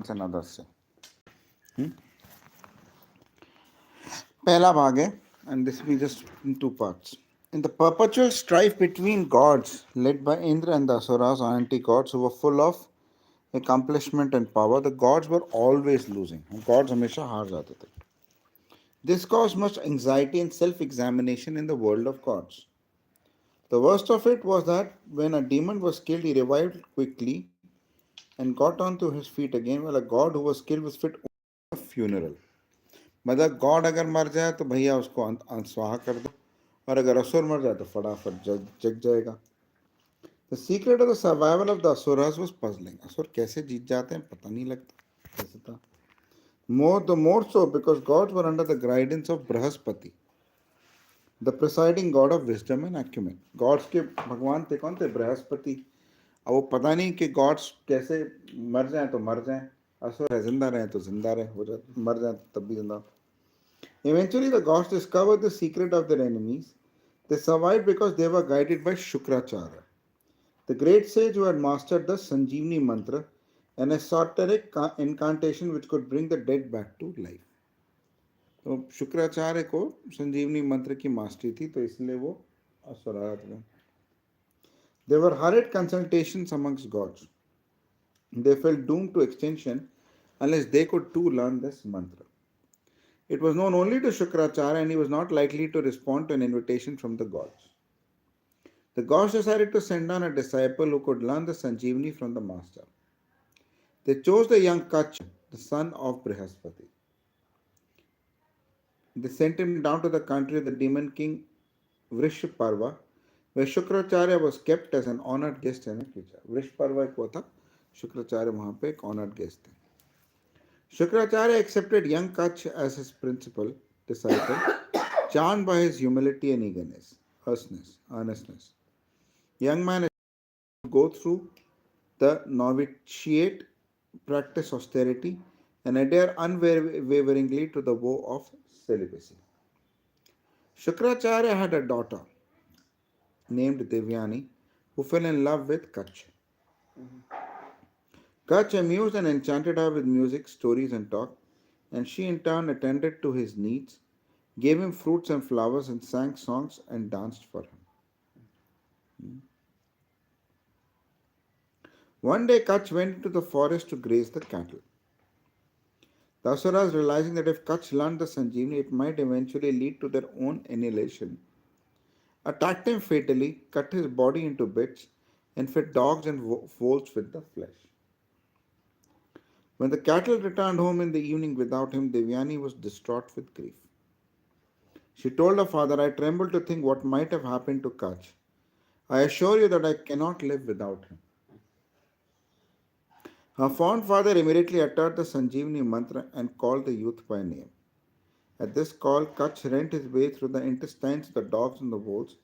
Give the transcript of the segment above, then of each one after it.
demons and others say. पहला भाग है, and this will be just in two parts. In the perpetual strife between gods, led by Indra and the Asuras, or anti-gods, who were full of accomplishment and power, the gods were always losing. Gods हमेशा हार जाते थे. This caused much anxiety and self-examination in the world of gods. The worst of it was that when a demon was killed, he revived quickly and got onto his feet again, while a god who was killed was fit only for a funeral. मतलब God अगर मर जाए तो भैया उसको स्वाहा कर दो, और अगर असुर मर जाए तो फटाफट जग जाएगा. The secret of the survival of the asuras was puzzling. असुर कैसे जीत जाते हैं पता नहीं लगता कैसे था. More so because gods were under the guidance of Brahaspati, the presiding god of wisdom and acumen. Gods के भगवान थे कौन थे? बृहस्पति. अब वो पता नहीं कि गॉड्स कैसे मर जाएं तो मर जाएं, असुर है जिंदा रहे तो जिंदा रहे, हो जाए मर जाए तब भी जिंदा. Eventually the gods discovered the secret of their enemies. They survived because they were guided by Shukracharya, the great sage who had mastered the Sanjeevani mantra, an esoteric incantation which could bring the dead back to life. तो शुक्राचार्य को संजीवनी मंत्र की mastery थी, तो इसलिए वो असुरात में. There were hurried consultations amongst gods. They felt doomed to extinction unless they could too learn this mantra. It was known only to Shukracharya, and he was not likely to respond to an invitation from the gods. The gods decided to send on a disciple who could learn the Sanjeevani from the master. They chose the young Kach, the son of Brihaspati. They sent him down to the country of the demon king Vrishparva, where Shukracharya was kept as an honored guest in a future. Vrishparva एक वो था, Shukracharya वहाँ पे एक honored guest थे. Shukracharya accepted young Kach as his principal disciple, charmed by his humility and earnestness. Young man go through the novitiate, practice austerity, and adhere unwaveringly to the vow of celibacy. Shukracharya had a daughter named Devyani who fell in love with Kach. Kach amused and enchanted her with music, stories, and talk, and she in turn attended to his needs, gave him fruits and flowers, and sang songs and danced for him. One day, Kach went into the forest to graze the cattle. The Asuras, realizing that if Kach learned the Sanjeevani, it might eventually lead to their own annihilation, attacked him fatally, cut his body into bits, and fed dogs and wolves with the flesh. When the cattle returned home in the evening without him, Devyani was distraught with grief. She told her father, I tremble to think what might have happened to Kach. I assure you that I cannot live without him. Her fond father immediately uttered the Sanjeevani mantra and called the youth by name. At this call, Kach rent his way through the intestines of the dogs and the wolves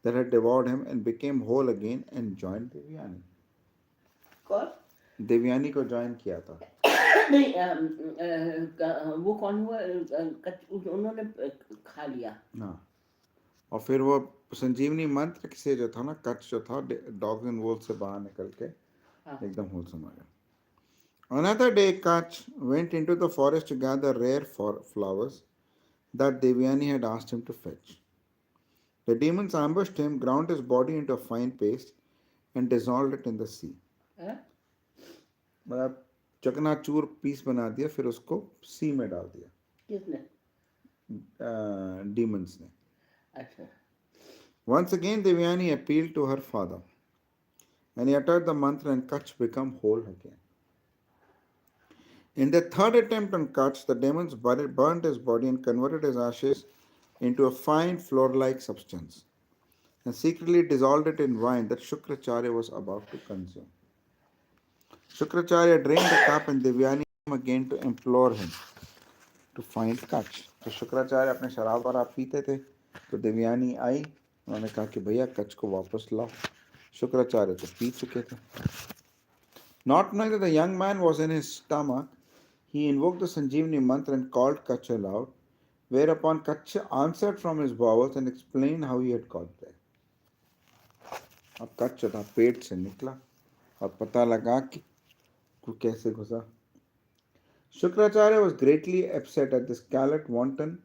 that had devoured him and became whole again and joined Devyani. कौन? देवयानी को join किया था. नहीं वो कौन हुआ? उन्होंने खा लिया. हाँ, और फिर वो संजीवनी मंत्र से जो था ना, कच जो था डॉग्स एंड वोल्स से बाहर निकल के एकदम होलसम आ गया. Another day, Kach went into the forest to gather rare flowers that Devyani had asked him to fetch. The demons ambushed him, ground his body into a fine paste, and dissolved it in the sea. मतलब चकनाचूर piece बना दिया, फिर उसको सी में डाल दिया. किसने? Demons ने. अच्छा. Once again, Devyani appealed to her father, and he uttered the mantra, and Kach became whole again. In the third attempt on Kach, the demons burned his body and converted his ashes into a fine flour-like substance, and secretly dissolved it in wine that Shukracharya was about to consume. Shukracharya drained the cup, and Devyani came again to implore him to find Kach. तो शुक्राचार्य अपने शराब और आप पीते थे, तो देवयानी आई, उन्होंने कहा कि भैया कच को वापस लाओ. शुक्राचार्य तो पी चुके थे. Not knowing that the young man was in his stomach, he invoked the Sanjeevani mantra and called Kach aloud, whereupon Kach answered from his bowels and explained how he had got there. अब कच था पेट से निकला और पता लगा कि कैसे घुसा. Shukracharya was greatly upset at this callous wanton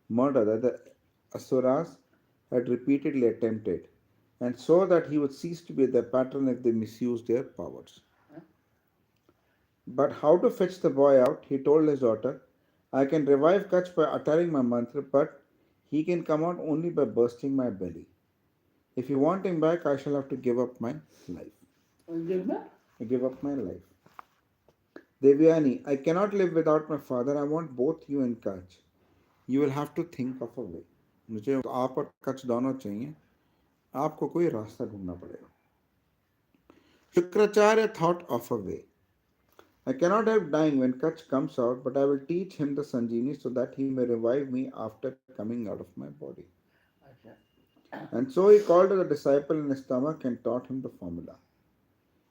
murder that the Asuras had repeatedly attempted, and swore that he would cease to be their patron if they misused their powers. Huh? But how to fetch the boy out, he told his daughter, I can revive Kach by uttering my mantra, but he can come out only by bursting my belly. If you want him back, I shall have to give up my life. Give up? I give up my life. Devyani, I cannot live without my father. I want both you and Kach. You will have to think of a way. मुझे आप और कच दोनों चाहिए. आपको कोई रास्ता ढूंढना पड़ेगा. Shukracharya thought of a way. I cannot help dying when Kach comes out, but I will teach him the Sanjeevani so that he may revive me after coming out of my body. अच्छा. And so he called to the disciple in his stomach and taught him the formula.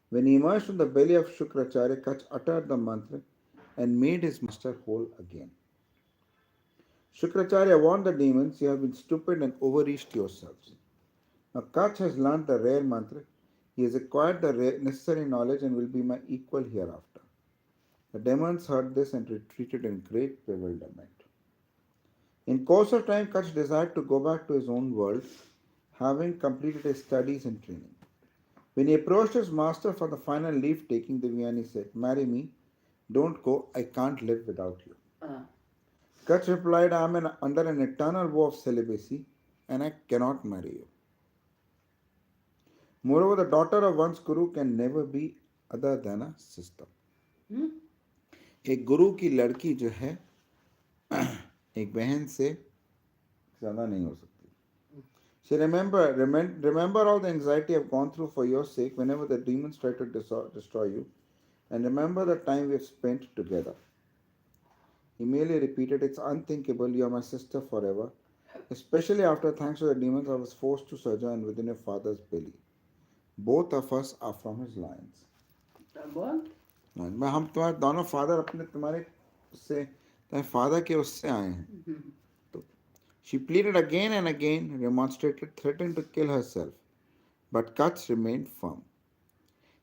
When he emerged from the belly of Shukracharya, Kach uttered the mantra and made his master whole again. Shukracharya warned the demons, you have been stupid and overreached yourselves. Now Kach has learned the rare mantra. He has acquired the necessary knowledge and will be my equal hereafter. The demons heard this and retreated in great bewilderment. In course of time, Kach desired to go back to his own world, having completed his studies and training. When he approached his master for the final leave taking, Devyani said, marry me, don't go, I can't live without you. हाँ. Kach replied, I am under an eternal vow of celibacy and I cannot marry you. Moreover, the daughter of one's guru can never be other than a sister. Hmm? एक गुरु की लड़की जो है एक बहन से ज़्यादा नहीं हो सकती. She remember all the anxiety I've gone through for your sake whenever the demons try to destroy you, and remember the time we've spent together. He merely repeated, it's unthinkable, you are my sister forever. Especially after, thanks to the demons, I was forced to sojourn within your father's belly. Both of us are from his lines. बहुत. मैं हम तुम्हारे दोनों father अपने तुम्हारे उससे तुम्हारे father के उससे आए हैं. तो she pleaded again and again, remonstrated, threatened to kill herself. But Kach remained firm.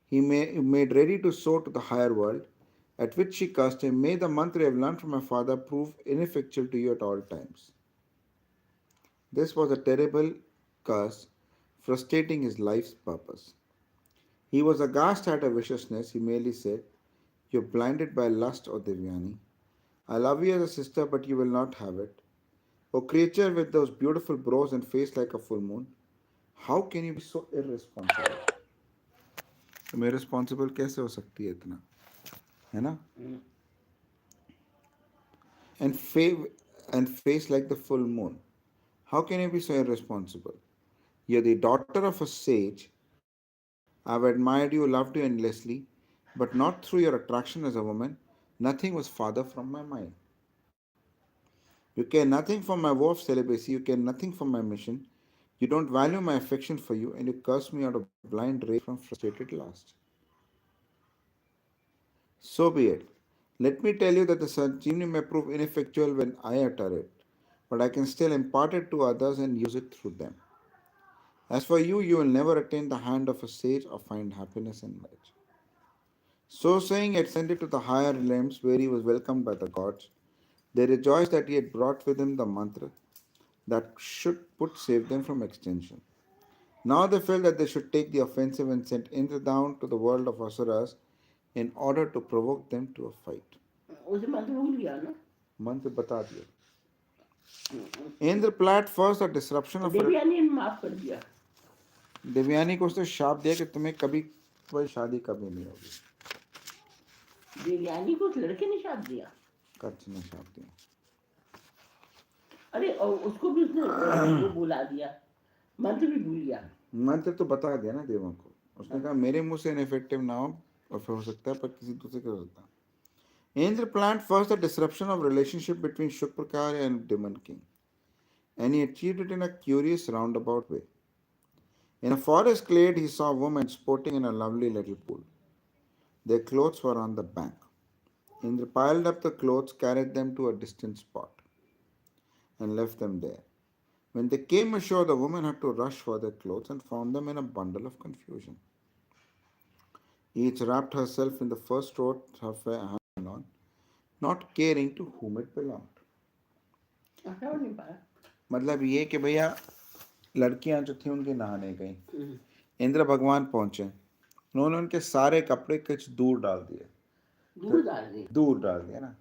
He made ready to soar to the higher world, at which she cursed him, may the mantra I have learned from my father prove ineffectual to you at all times. This was a terrible curse, frustrating his life's purpose. He was aghast at her viciousness. He merely said, you're blinded by lust, O Devyani. I love you as a sister, but you will not have it. O creature with those beautiful brows and face like a full moon, how can you be so irresponsible? तुम irresponsible कैसे हो सकती है इतना, है ना? And face like the full moon. How can you be so irresponsible? You're the daughter of a sage. I've admired you, loved you endlessly, but not through your attraction as a woman. Nothing was farther from my mind. You care nothing for my vow of celibacy, you care nothing for my mission. You don't value my affection for you, and you curse me out of blind rage from frustrated lust. So be it. Let me tell you that the Sanjeevani may prove ineffectual when I utter it, but I can still impart it to others and use it through them. As for you, you will never attain the hand of a sage or find happiness in marriage. So saying, he ascended to the higher realms where he was welcomed by the gods. They rejoiced that he had brought with him the mantra that should put save them from extinction. Now they felt that they should take the offensive and sent Indra down to the world of Asuras in order to provoke them to a fight. उसे मत भूल गया ना. मंत्र बता दिया. Indra planned first the disruption of Devyani ने माफ कर दिया. देवयानी को उसने शाप दिया कि तुम्हें कभी कोई शादी कभी नहीं होगी. देवयानी को उस लड़के ने शाप दिया. कच्छ ने शाप दिया. अरे और उसको भी उसने वो बुला दिया. मंत्र भी भूल गया. मंत्र तो बता दिया ना देवों को. उसने कहा मेरे मुंह से इनफेक्टिव ना हो और फिर हो सकता है पर किसी दूसरे का हो सकता है. Indra planned first the disruption of relationship between Shukrakar and Demon King, and he achieved it in a curious roundabout way. In a forest glade, he saw women sporting in a lovely little pool. Their clothes were on the bank. Indra piled up the clothes, carried them to a distant spot, and left them there. When they came ashore, the women had to rush for their clothes and found them in a bundle of confusion. Each wrapped herself in the first robe her fair hand on. not caring to whom it belonged. अच्छा नहीं पाया। मतलब ये कि भैया लड़कियां जो थी उनके नहाने गई, इंद्र भगवान पहुंचे, उन्होंने उनके सारे कपड़े कुछ दूर डाल दिए, दूध डाल दी। दूर डाल दिया ना।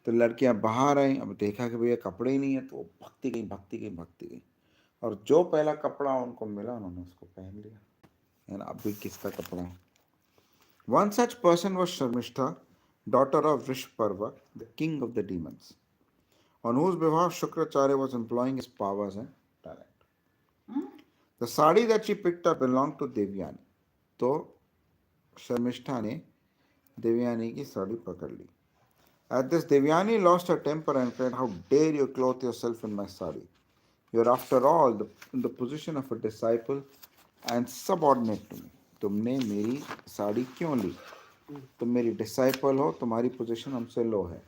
तो लड़कियां बाहर आई, अब देखा कि भैया कपड़े ही नहीं है, तो वो भगती गई भगती गई भगती गई, और जो पहला कपड़ा उनको मिला उन्होंने उसको पहन लिया। है ना, अब भी किसका कपड़ा है? One such person was Sharmishta, daughter of Vrishparva, the king of the demons, on whose behalf Shukracharya was employing his powers and talent. The sari that she picked up belonged to Devyani. तो शर्मिष्ठा ने देवयानी की साड़ी पकड़ ली. At this, Devyani lost her temper and cried, "How dare you clothe yourself in my sari? You are, after all, in the position of a disciple and subordinate to me. तुमने मेरी साड़ी क्यों ली? तुम मेरी disciple हो, तुम्हारी position हमसे लो है.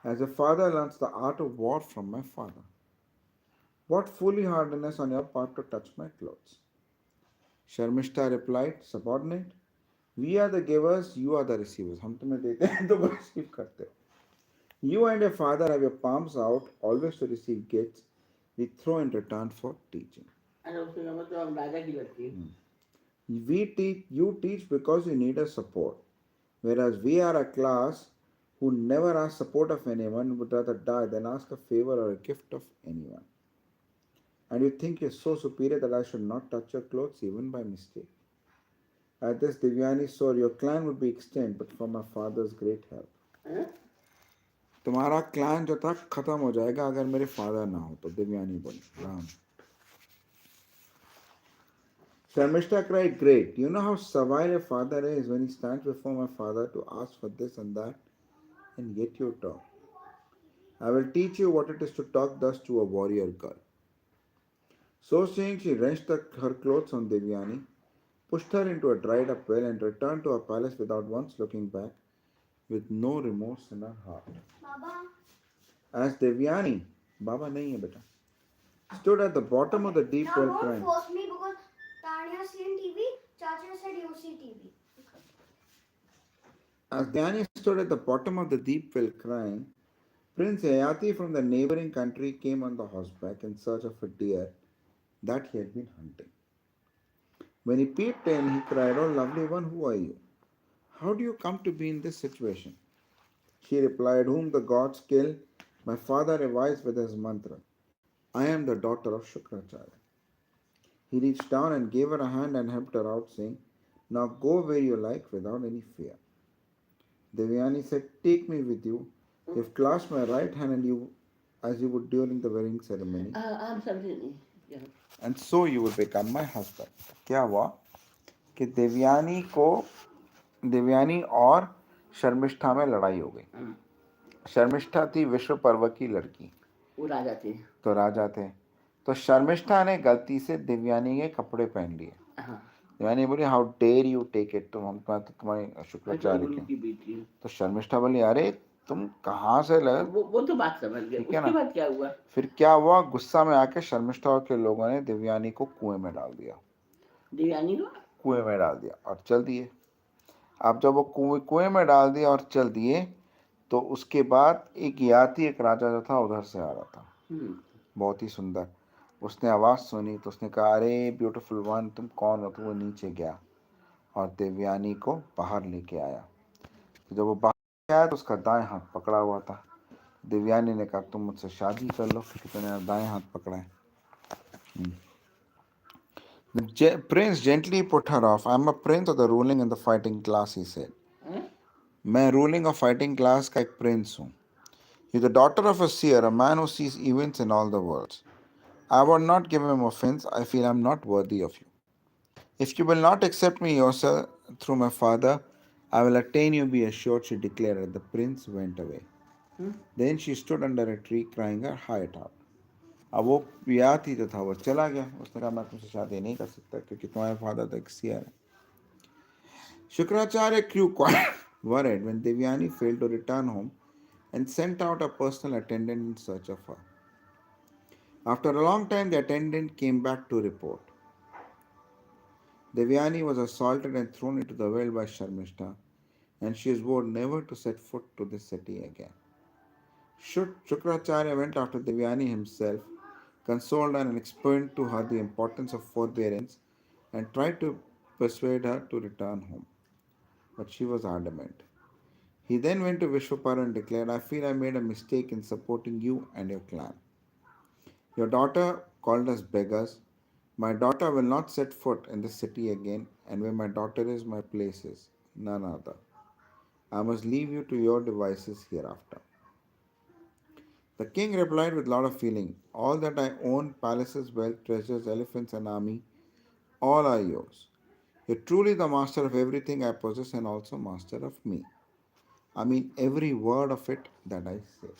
As a father learns the art of war from my father. What foolhardiness on your part to touch my clothes?" Sharmishta replied, "Subordinate, we are the givers, you are the receivers. हम तुम्हें देते हैं, तुम receive करते हो. You and your father have your palms out, always to receive gifts we throw in return for teaching. अरे उसका मतलब हम राजा की लड़की। You teach because you need a support, whereas we are a class who never ask support of anyone, would rather die than ask a favor or a gift of anyone. And you think you're so superior that I should not touch your clothes even by mistake. At this, Divyani swore, "Your clan would be extinct, but for my father's great help." हैं? तुम्हारा clan जो था खत्म हो जाएगा अगर मेरे father ना हो तो, दिव्यानी बोली. Ram. Sharmishta cried, "Great. You know how servile a father is when he stands before my father to ask for this and that, and yet you talk. I will teach you what it is to talk thus to a warrior girl." So saying, she wrenched her clothes on Devyani, pushed her into a dried up well, and returned to her palace without once looking back, with no remorse in her heart. Baba. As Devyani, Baba nahi hai beta, stood at the bottom of the deep well crying. Now don't force me because Tanya seen TV, Chacha said you see TV. As Dhyani stood at the bottom of the deep well crying, Prince Yayati from the neighboring country came on the horseback in search of a deer that he had been hunting. When he peeped in, he cried, "Oh, lovely one, who are you? How do you come to be in this situation?" She replied, "Whom the gods kill, my father revives with his mantra. I am the daughter of Shukracharya." He reached down and gave her a hand and helped her out, saying, "Now go where you like without any fear." Devyani said, "Take me with you. You've clasped my right hand and you, as you would during the wedding ceremony. हम समझे नहीं। क्या? And so you will become my husband." क्या हुआ कि देवयानी और शर्मिष्ठा में लड़ाई हो गई. शर्मिष्ठा थी विश्व पर्व की लड़की, वो राजा थे। तो राजा थे. तो शर्मिष्ठा ने गलती से देवयानी के कपड़े पहन लिए. हाँ। देवयानी बोली, "how dare you take it, तुम हम तो तुम्हारे शुक्राचार्य गुरु के." की बेटी। तो शर्मिष्ठा बोली, "अरे तुम कहाँ से लगे?" वो तो बात समझ गए। ठीक है उसके ना. बाद क्या हुआ? फिर क्या हुआ, गुस्सा में आके शर्मिष्ठा के लोगों ने देवयानी को कुएं में डाल दिया. देवयानी को कुएं में डाल दिया और चल दिए. अब जब वो कुएं में डाल दिया और चल दिए, तो उसके बाद एक याति, एक राजा जो था उधर से आ रहा था, बहुत ही सुंदर. उसने आवाज़ सुनी तो उसने कहा, "अरे ब्यूटीफुल वन, तुम कौन हो?" तो वो नीचे गया और देवयानी को बाहर लेके आया. तो जब वो बाहर आया तो उसका दाएं हाथ पकड़ा हुआ था. देवयानी ने कहा, "तुम मुझसे शादी कर लो क्योंकि तूने दाएं हाथ पकड़ा है." The prince gently put her off. "I am a prince of the ruling and the fighting class," he said. मैं रूलिंग और फाइटिंग क्लास का एक प्रिंस हूँ. He is the daughter of a seer, a man who sees events in all the worlds. I would not give him offense. I feel I am not worthy of you. If you will not accept me yourself through my father, I will attain you, be assured," she declared. The prince went away. Then she stood under a tree crying her heart out. अब वो याति जो था वो चला गया. उसने कहा, "मैं तुमसे शादी नहीं कर सकता क्योंकि तुम्हारे फादर तो एक सियर है." Shukracharya grew quite worried when Devyani failed to return home and sent out a personal attendant in search of her. After a long time, the attendant came back to report. Devyani was assaulted and thrown into the well by Sharmishta, and she swore never to set foot to this city again. Shukracharya went after Devyani himself, consoled her and explained to her the importance of forbearance and tried to persuade her to return home. But she was adamant. He then went to Vishwapara and declared, I feel I made a mistake in supporting you and your clan. Your daughter called us beggars. My daughter will not set foot in this city again, and where my daughter is, my place is, none other. I must leave you to your devices hereafter. The king replied with a lot of feeling, all that I own, palaces, wealth, treasures, elephants, and army, all are yours. You're truly the master of everything I possess and also master of me. I mean every word of it that I say.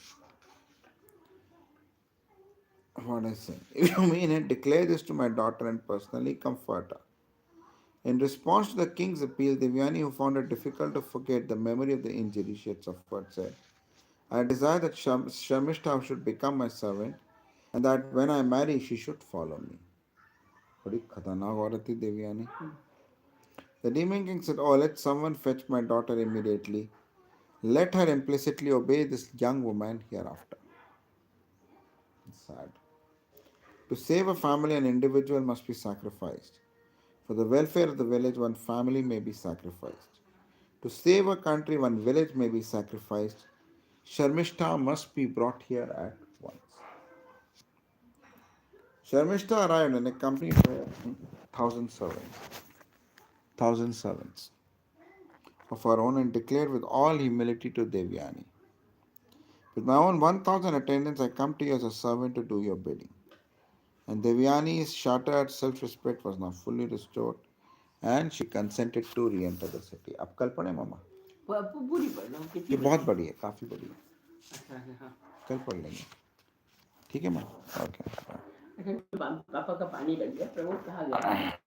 What I say. If you mean it, declare this to my daughter and personally comfort her. In response to the king's appeal, Devyani, who found it difficult to forget the memory of the injury she had suffered, said, I desire that Sharmishta should become my servant and that when I marry, she should follow me. बड़ी खतरनाक औरत थी Devyani. The demon king said, oh, let someone fetch my daughter immediately. Let her implicitly obey this young woman hereafter. It's sad. To save a family, an individual must be sacrificed. For the welfare of the village, one family may be sacrificed. To save a country, one village may be sacrificed. Sharmishta must be brought here at once. Sharmishta arrived and accompanied by 1,000 servants of her own and declared with all humility to Devyani, with my own 1,000 attendants, I come to you as a servant to do your bidding. And Devyani's shattered self-respect was now fully restored and she consented to re-enter the city. अब कल पढ़े मामा? पूरी पढ़ लो ये कितनी बहुत बड़ी बड़ी है, काफ़ी बड़ी है. अच्छा अच्छा हाँ कल पढ़ लेंगे. ठीक है माँ? ओके. अच्छा पापा का पानी लग गया प्रमोद कहाँ गया